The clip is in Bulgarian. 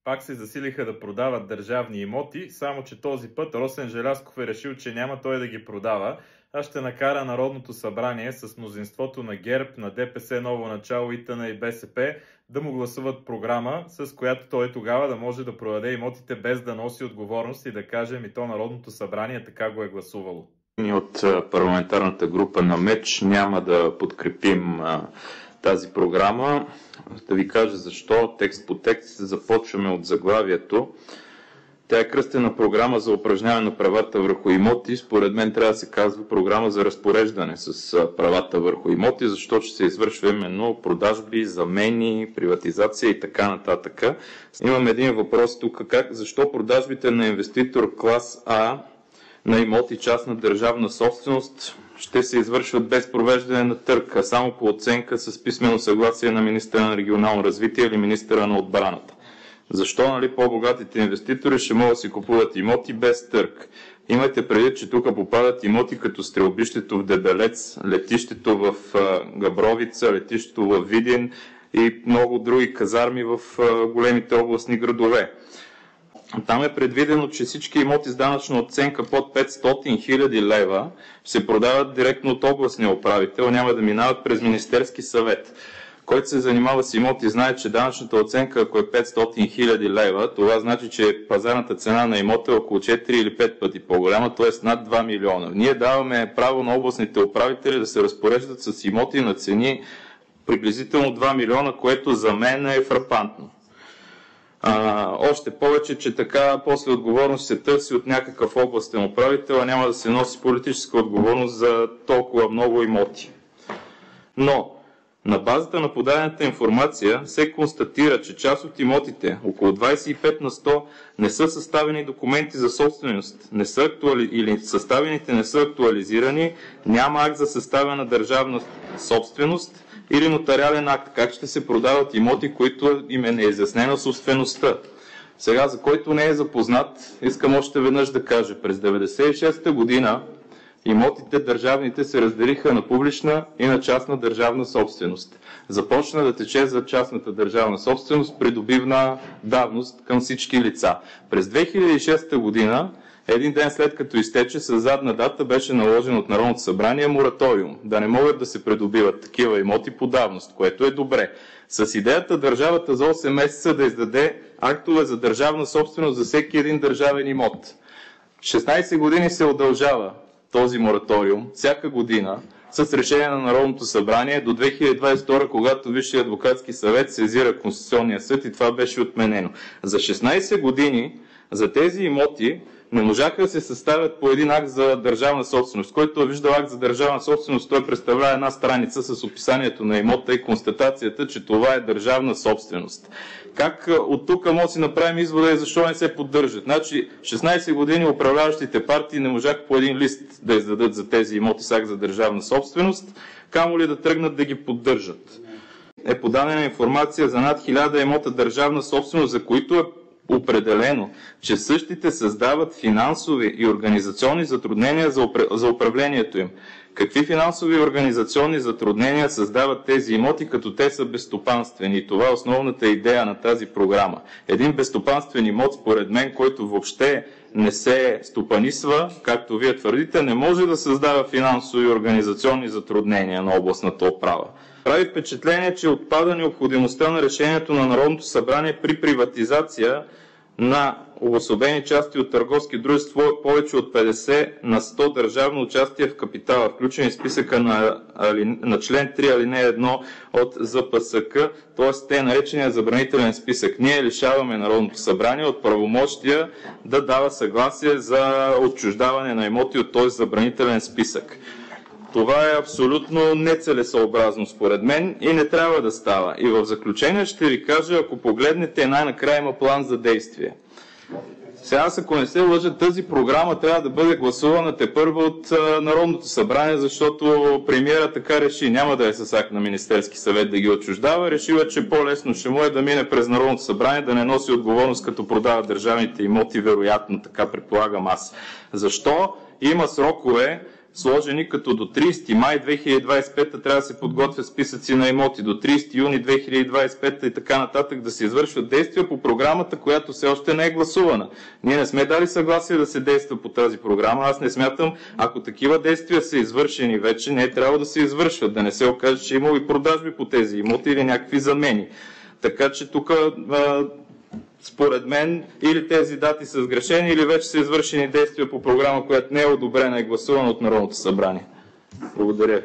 Пак се засилиха да продават държавни имоти, само че този път Росен Желязков е решил, че няма той да ги продава, а ще накара Народното събрание с мнозинството на ГЕРБ, на ДПС, Ново начало, ИТН и БСП да му гласуват програма, с която той тогава да може да продаде имотите без да носи отговорност и да каже, ми то Народното събрание така го е гласувало. Ние от парламентарната група на МЕЧ няма да подкрепим тази програма. Да ви кажа защо. Текст по текст започваме от заглавието. Тя е кръстена програма за упражняване на правата върху имоти. Според мен трябва да се казва програма за разпореждане с правата върху имоти, защото ще се извършва именно продажби, замени, приватизация и така нататък. Имам един въпрос тук. Защо продажбите на инвеститор клас А на имоти частна държавна собственост ще се извършват без провеждане на търг, а само по оценка с писмено съгласие на министъра на регионално развитие или министъра на отбраната? Защо по-богатите инвеститори ще могат да си купуват имоти без търг? Имайте предвид, че тук попадат имоти като стрелбището в Дебелец, летището в Габровица, летището в Видин и много други казарми в големите областни градове. Там е предвидено, че всички имоти с данъчна оценка под 500 000 лева се продават директно от областния управител, няма да минават през Министерски съвет. Който се занимава с имоти знае, че данъчната оценка, ако е 500 000 лева, това значи, че пазарната цена на имота е около 4 или 5 пъти по-голяма, т.е. над 2 милиона. Ние даваме право на областните управители да се разпореждат с имоти на цени приблизително 2 милиона, което за мен е фрапантно. Още повече, че така после отговорност се търси от някакъв областен управител, а няма да се носи политическа отговорност за толкова много имоти. Но на базата на подадената информация се констатира, че част от имотите, около 25 на 100, не са съставени документи за собственост, или съставените не са актуализирани, няма акт за съставена държавна собственост или нотариален акт. Как ще се продават имоти, които им е неизяснена собствеността? Сега, за който не е запознат, искам още веднъж да кажа. През 1996 година имотите държавните се разделиха на публична и на частна държавна собственост. Започна да тече за частната държавна собственост придобивна давност към всички лица. През 2006 година, един ден след като изтече, с задна дата беше наложен от Народното събрание мораториум, да не могат да се придобиват такива имоти по давност, което е добре. С идеята държавата за 8 месеца да издаде актове за държавна собственост за всеки един държавен имот. 16 години се удължава този мораториум всяка година с решение на Народното събрание до 2022, когато Висшия адвокатски съвет сезира Конституционния съд и това беше отменено. За 16 години за тези имоти не можаха да се съставят по един акт за държавна собственост. Който е виждал акт за държавна собственост, той представлява една страница с описанието на имота и констатацията, че това е държавна собственост. Как от тук може да си направим извода и защо не се поддържат? Значи 16 години управляващите партии не можаха по един лист да издадат за тези имоти с акт за държавна собственост, камо ли да тръгнат да ги поддържат. Е подадена информация за над 1000 имота държавна собственост, за които е определено, че същите създават финансови и организационни затруднения за управлението им. Какви финансови и организационни затруднения създават тези имоти, като те са безстопанствени? Това е основната идея на тази програма. Един безстопанствен имот, според мен, който въобще не се стопанисва, както вие твърдите, не може да създава финансови и организационни затруднения на областната управа. Прави впечатление, че отпада необходимостта на решението на Народното събрание при приватизация на обособени части от търговски дружества повече от 50 на 100 държавно участие в капитала, включени в списъка на член 3 алинея 1 от ЗПСК, т.е. те наречения забранителен списък. Ние лишаваме Народното събрание от правомощия да дава съгласие за отчуждаване на имоти от този забранителен списък. Това е абсолютно нецелесъобразно според мен и не трябва да става. И в заключение ще ви кажа, ако погледнете, най-накрая има план за действие. Сега, ако не се лъжа, тази програма трябва да бъде гласувана тепърва от Народното събрание, защото премиера така реши. Няма да е с акт на Министерски съвет да ги отчуждава. Решила, че по-лесно ще му е да мине през Народното събрание, да не носи отговорност, като продава държавните имоти, вероятно, така предполагам аз. Защо има срокове сложени като до 30 май 2025 трябва да се подготвят списъци на имоти, до 30 юни 2025 и така нататък да се извършват действия по програмата, която все още не е гласувана. Ние не сме дали съгласие да се действа по тази програма. Аз не смятам, ако такива действия са извършени вече, не е трябва да се извършват, да не се окаже, че има и продажби по тези имоти или някакви замени. Така че тук според мен или тези дати са сгрешени, или вече са извършени действия по програма, която не е одобрена и гласувана от Народното събрание. Благодаря.